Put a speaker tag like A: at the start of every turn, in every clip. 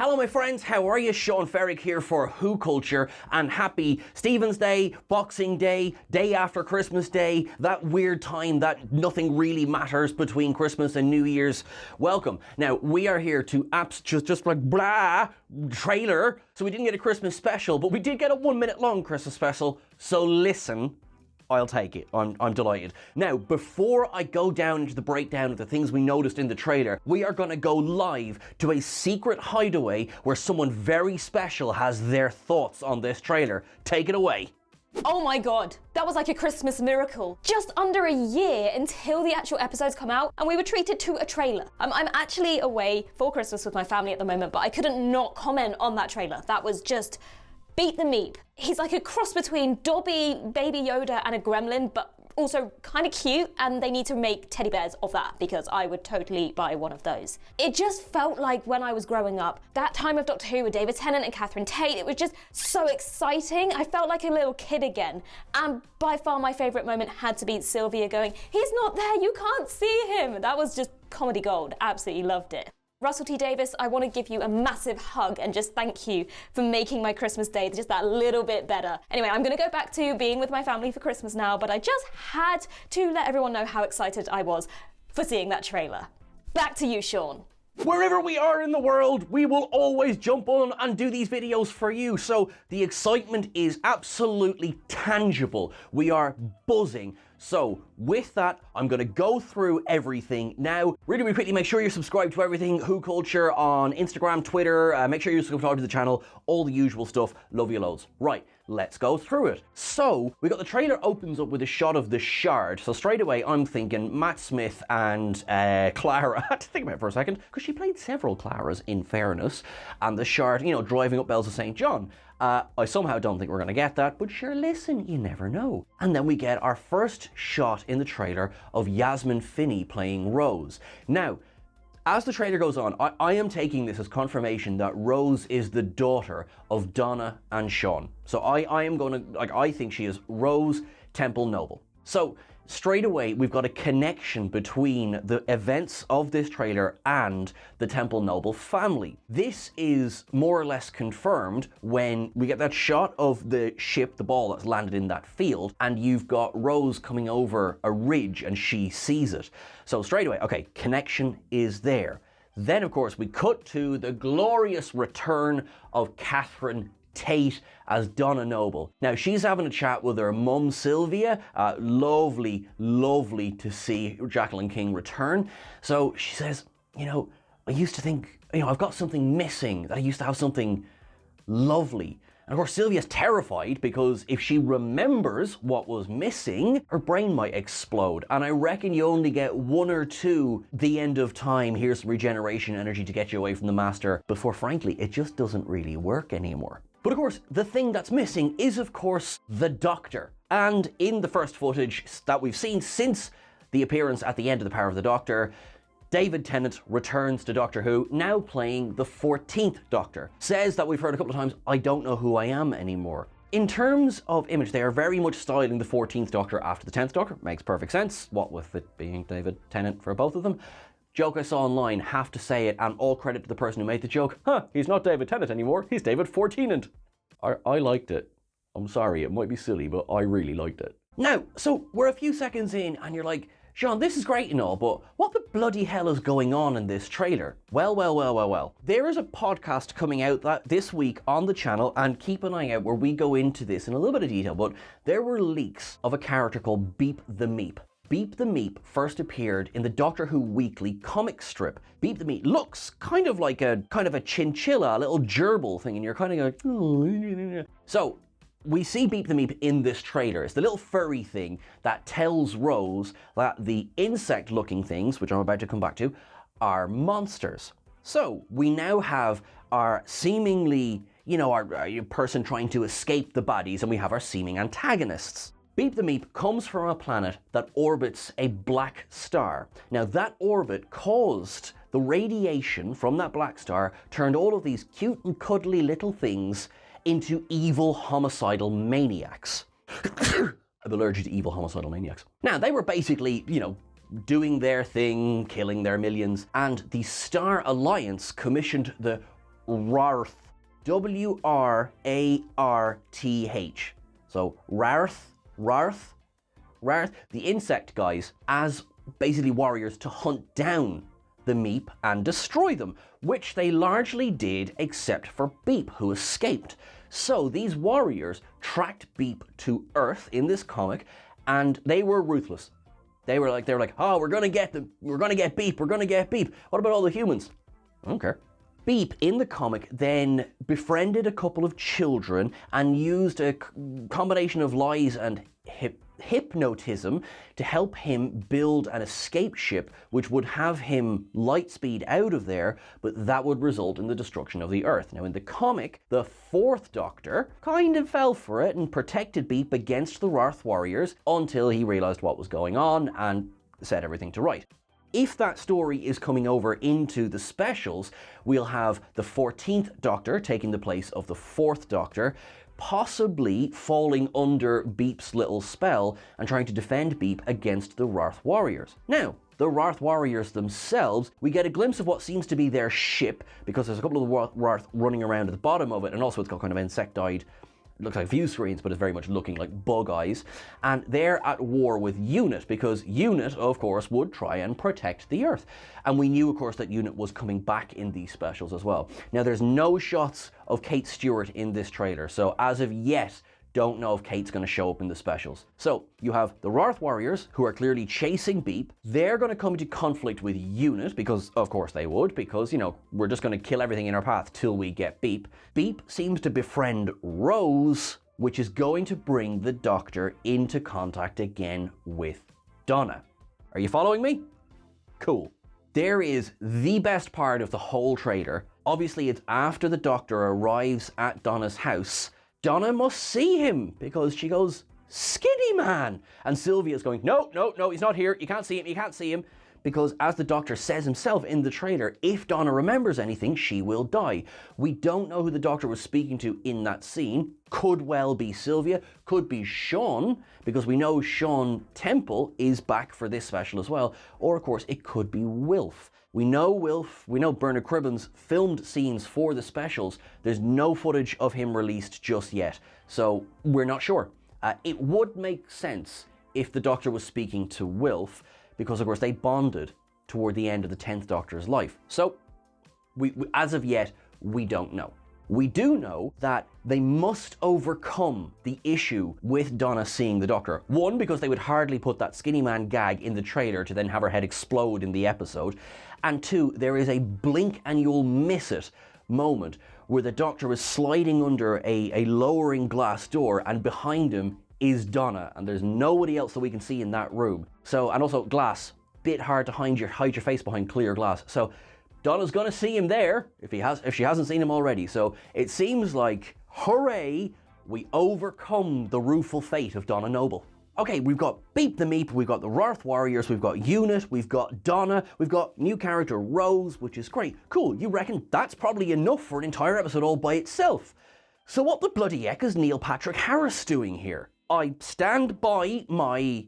A: Hello my friends, how are you? Sean Ferrick here for WhoCulture, and happy Stephen's Day, Boxing Day, day after Christmas Day, that weird time that nothing really matters between Christmas and New Year's. Welcome. Now, we are here to just like blah, trailer, so we didn't get a Christmas special, but we did get a 1 minute long Christmas special, so listen. I'll take it. I'm delighted. Now, before I go down into the breakdown of the things we noticed in the trailer, we are going to go live to a secret hideaway where someone very special has their thoughts on this trailer. Take it away.
B: Oh my god, that was like a Christmas miracle. Just under a year until the actual episodes come out and we were treated to a trailer. I'm actually away for Christmas with my family at the moment, but I couldn't not comment on that trailer. That was just Beep the Meep. He's like a cross between Dobby, Baby Yoda and a gremlin, but also kind of cute, and they need to make teddy bears of that because I would totally buy one of those. It just felt like when I was growing up, that time of Doctor Who with David Tennant and Catherine Tate, it was just so exciting. I felt like a little kid again. And by far my favourite moment had to be Sylvia going, "He's not there, you can't see him." That was just comedy gold. Absolutely loved it. Russell T Davies, I want to give you a massive hug and just thank you for making my Christmas day just that little bit better. Anyway, I'm going to go back to being with my family for Christmas now, but I just had to let everyone know how excited I was for seeing that trailer. Back to you, Sean.
A: Wherever we are in the world, we will always jump on and do these videos for you. So the excitement is absolutely tangible. We are buzzing. So with that, I'm going to go through everything now. Really quickly, make sure you're subscribed to everything WhoCulture on Instagram, Twitter. Make sure you subscribe to the channel, all the usual stuff. Love you loads. Right, let's go through it. So we got the trailer opens up with a shot of the Shard. So straight away, I'm thinking Matt Smith and Clara. I had to think about it for a second because she played several Claras in fairness. And the Shard, you know, driving up bells of St. John. I somehow don't think we're going to get that, but sure, listen, you never know. And then we get our first shot in the trailer of Yasmin Finney playing Rose. Now, as the trailer goes on, I am taking this as confirmation that Rose is the daughter of Donna and Sean. So I am going to, like, I think she is Rose Temple Noble. So straight away, we've got a connection between the events of this trailer and the Temple Noble family. This is more or less confirmed when we get that shot of the ship, the ball that's landed in that field, and you've got Rose coming over a ridge and she sees it. So straight away, okay, connection is there. Then, of course, we cut to the glorious return of Catherine Tate as Donna Noble. Now, she's having a chat with her mum, Sylvia. Lovely, lovely to see Jacqueline King return. So she says, you know, I used to think, you know, I've got something missing, that I used to have something lovely. And of course, Sylvia's terrified because if she remembers what was missing, her brain might explode. And I reckon you only get one or two, the end of time, here's some regeneration energy to get you away from the master, before frankly, it just doesn't really work anymore. But of course, the thing that's missing is, of course, the Doctor. And in the first footage that we've seen since the appearance at the end of The Power of the Doctor, David Tennant returns to Doctor Who, now playing the 14th Doctor. Says that we've heard a couple of times, I don't know who I am anymore. In terms of image, they are very much styling the 14th Doctor after the 10th Doctor. Makes perfect sense, what with it being David Tennant for both of them. Joke I saw online, have to say it, and all credit to the person who made the joke. He's not David Tennant anymore, he's David 14th. I liked it. I'm sorry, it might be silly, but I really liked it. Now, so we're a few seconds in and you're like, Sean, this is great and all, but what the bloody hell is going on in this trailer? Well. There is a podcast coming out this week on the channel, and keep an eye out where we go into this in a little bit of detail, but there were leaks of a character called Beep the Meep. Beep the Meep first appeared in the Doctor Who Weekly comic strip. Beep the Meep looks kind of like a chinchilla, a little gerbil thing, and you're kind of going, oh. So we see Beep the Meep in this trailer. It's the little furry thing that tells Rose that the insect-looking things, which I'm about to come back to, are monsters. So we now have our seemingly, you know, our person trying to escape the baddies, and we have our seeming antagonists. Beep the Meep comes from a planet that orbits a black star. Now that orbit caused the radiation from that black star, turned all of these cute and cuddly little things into evil homicidal maniacs. I'm allergic to evil homicidal maniacs. Now they were basically, you know, doing their thing, killing their millions, and the Star Alliance commissioned the Wrath. W-R-A-R-T-H. So Rarth. The insect guys as basically warriors to hunt down the Meep and destroy them, which they largely did except for Beep, who escaped. So these warriors tracked Beep to Earth in this comic, and they were ruthless. They were like, oh, we're gonna get them. We're gonna get Beep. We're gonna get Beep. What about all the humans? I don't care. Beep, in the comic, then befriended a couple of children and used a combination of lies and hypnotism to help him build an escape ship which would have him light speed out of there, but that would result in the destruction of the Earth. Now in the comic, the fourth Doctor kind of fell for it and protected Beep against the Wrath Warriors until he realized what was going on and set everything to right. If that story is coming over into the specials, we'll have the 14th Doctor taking the place of the 4th Doctor, possibly falling under Beep's little spell and trying to defend Beep against the Wrath Warriors. Now, the Wrath Warriors themselves, we get a glimpse of what seems to be their ship, because there's a couple of Wrath running around at the bottom of it, and also it's got kind of insectoid, looks like view screens, but it's very much looking like bug eyes. And they're at war with Unit, because Unit, of course, would try and protect the Earth. And we knew, of course, that Unit was coming back in these specials as well. Now, there's no shots of Kate Stewart in this trailer, so as of yet, don't know if Kate's going to show up in the specials. So you have the Wrath Warriors, who are clearly chasing Beep. They're going to come into conflict with Unit, because of course they would, because, you know, we're just going to kill everything in our path till we get Beep. Beep seems to befriend Rose, which is going to bring the Doctor into contact again with Donna. Are you following me? Cool. There is the best part of the whole trailer. Obviously, it's after the Doctor arrives at Donna's house. Donna must see him because she goes, "Skinny man!" And Sylvia's going, no, he's not here. You can't see him. Because as the Doctor says himself in the trailer, if Donna remembers anything, she will die. We don't know who the Doctor was speaking to in that scene. Could well be Sylvia, could be Sean, because we know Sean Temple is back for this special as well. Or of course, it could be Wilf. We know Bernard Cribbins filmed scenes for the specials. There's no footage of him released just yet, so we're not sure. It would make sense if the Doctor was speaking to Wilf, because of course they bonded toward the end of the 10th Doctor's life. So, as of yet, we don't know. We do know that they must overcome the issue with Donna seeing the Doctor. One, because they would hardly put that skinny man gag in the trailer to then have her head explode in the episode. And two, there is a blink and you'll miss it moment where the Doctor is sliding under a lowering glass door, and behind him is Donna, and there's nobody else that we can see in that room. So, and also glass, bit hard to hide your face behind clear glass. So Donna's gonna see him there if she hasn't seen him already. So it seems like, hooray, we overcome the rueful fate of Donna Noble. Okay, we've got Beep the Meep, we've got the Wrath Warriors, we've got Unit, we've got Donna, we've got new character Rose, which is great. Cool, you reckon that's probably enough for an entire episode all by itself. So what the bloody heck is Neil Patrick Harris doing here? I stand by my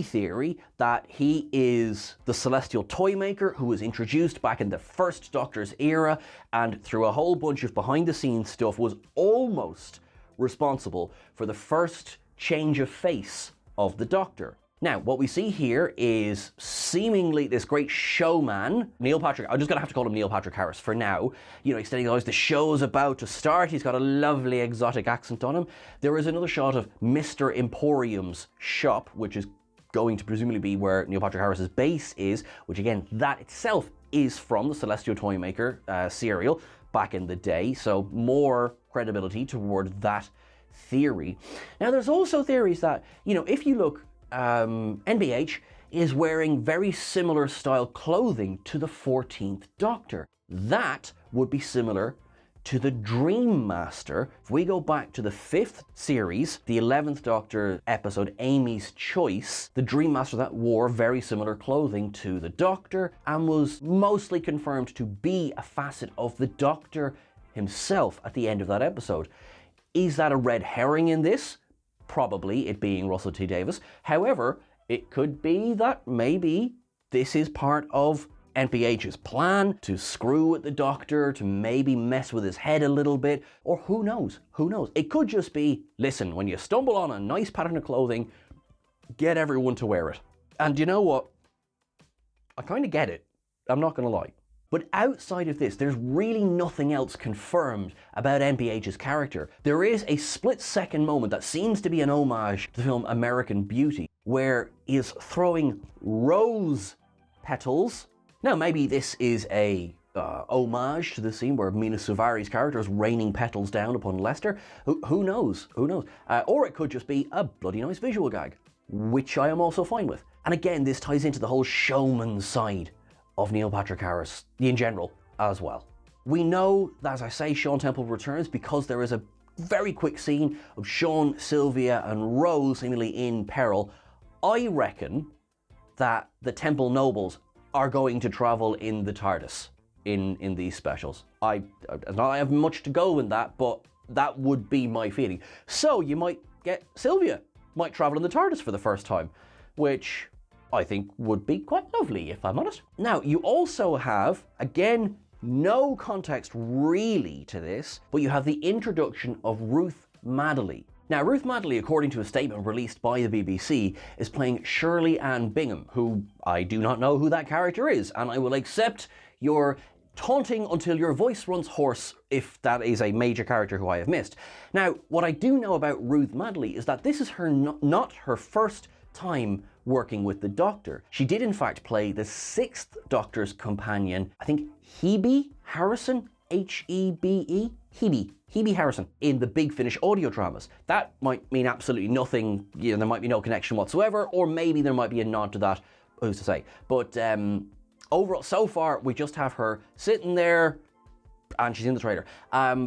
A: theory that he is the Celestial Toymaker who was introduced back in the first Doctor's era, and through a whole bunch of behind-the-scenes stuff was almost responsible for the first change of face of the Doctor. Now, what we see here is seemingly this great showman, Neil Patrick. I'm just going to have to call him Neil Patrick Harris for now. You know, he's saying, oh, the show's about to start. He's got a lovely exotic accent on him. There is another shot of Mr. Emporium's shop, which is going to presumably be where Neil Patrick Harris's base is, which again, that itself is from the Celestial Toymaker serial back in the day. So more credibility toward that theory. Now, there's also theories that, you know, if you look, NBH is wearing very similar style clothing to the 14th Doctor. That would be similar to the Dream Master. If we go back to the 5th series, the 11th Doctor episode, Amy's Choice, the Dream Master that wore very similar clothing to the Doctor and was mostly confirmed to be a facet of the Doctor himself at the end of that episode. Is that a red herring in this? Probably, it being Russell T Davies. However, it could be that maybe this is part of NPH's plan to screw with the Doctor, to maybe mess with his head a little bit, or who knows? Who knows? It could just be, listen, when you stumble on a nice pattern of clothing, get everyone to wear it. And you know what? I kind of get it. I'm not going to lie. But outside of this, there's really nothing else confirmed about NPH's character. There is a split-second moment that seems to be an homage to the film American Beauty, where he is throwing rose petals. Now, maybe this is a homage to the scene where Mina Suvari's character is raining petals down upon Lester. Who knows? Who knows? Or it could just be a bloody nice visual gag, which I am also fine with. And again, this ties into the whole showman side of Neil Patrick Harris in general as well. We know that, as I say, Sean Temple returns because there is a very quick scene of Sean, Sylvia and Rose seemingly in peril. I reckon that the Temple Nobles are going to travel in the TARDIS in these specials. I have much to go in that, but that would be my feeling. So you might get Sylvia might travel in the TARDIS for the first time, which I think would be quite lovely, if I'm honest. Now, you also have, again, no context really to this, but you have the introduction of Ruth Madeley. Now, Ruth Madeley, according to a statement released by the BBC, is playing Shirley Ann Bingham, who I do not know who that character is, and I will accept your taunting until your voice runs hoarse if that is a major character who I have missed. Now, what I do know about Ruth Madeley is that this is her not her first time working with the Doctor. She did in fact play the 6th Doctor's companion, I think Hebe Harrison, H-E-B-E? Hebe Harrison, in the Big Finish audio dramas. That might mean absolutely nothing, you know, there might be no connection whatsoever, or maybe there might be a nod to that, who's to say. But overall, so far, we just have her sitting there, and she's in the trailer.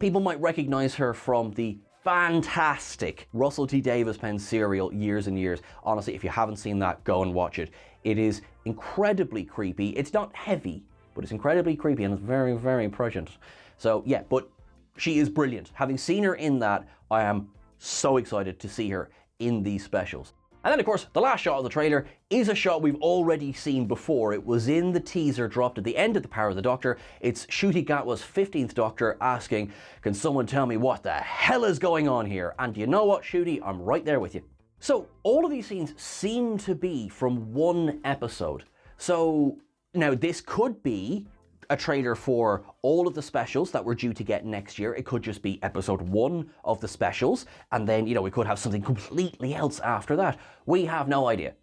A: People might recognize her from the fantastic Russell T Davies penned serial Years and Years. Honestly, if you haven't seen that, go and watch it. It is incredibly creepy. It's not heavy, but it's incredibly creepy and it's very, very prescient. So yeah, but she is brilliant. Having seen her in that, I am so excited to see her in these specials. And then, of course, the last shot of the trailer is a shot we've already seen before. It was in the teaser dropped at the end of The Power of the Doctor. It's Ncuti Gatwa's 15th Doctor asking, can someone tell me what the hell is going on here? And you know what, Ncuti? I'm right there with you. So, all of these scenes seem to be from one episode. So, now this could be a trailer for all of the specials that we're due to get next year. It could just be episode 1 of the specials, and then, you know, we could have something completely else after that. We have no idea.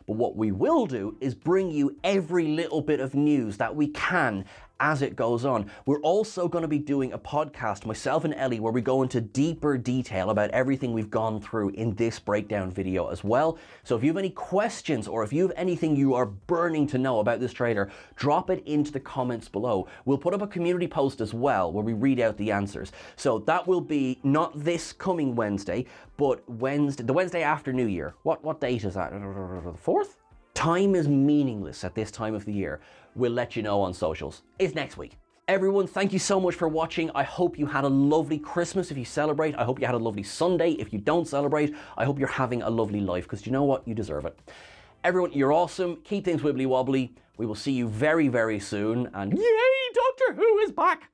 A: But what we will do is bring you every little bit of news that we can as it goes on. We're also going to be doing a podcast, myself and Ellie, where we go into deeper detail about everything we've gone through in this breakdown video as well. So if you have any questions or if you have anything you are burning to know about this trailer, drop it into the comments below. We'll put up a community post as well where we read out the answers. So that will be not this coming Wednesday, but the Wednesday after New Year. What date is that? The 4th? Time is meaningless at this time of the year. We'll let you know on socials. It's next week. Everyone, thank you so much for watching. I hope you had a lovely Christmas if you celebrate. I hope you had a lovely Sunday if you don't celebrate. I hope you're having a lovely life, because you know what? You deserve it. Everyone, you're awesome. Keep things wibbly wobbly. We will see you very, very soon. And yay, Doctor Who is back!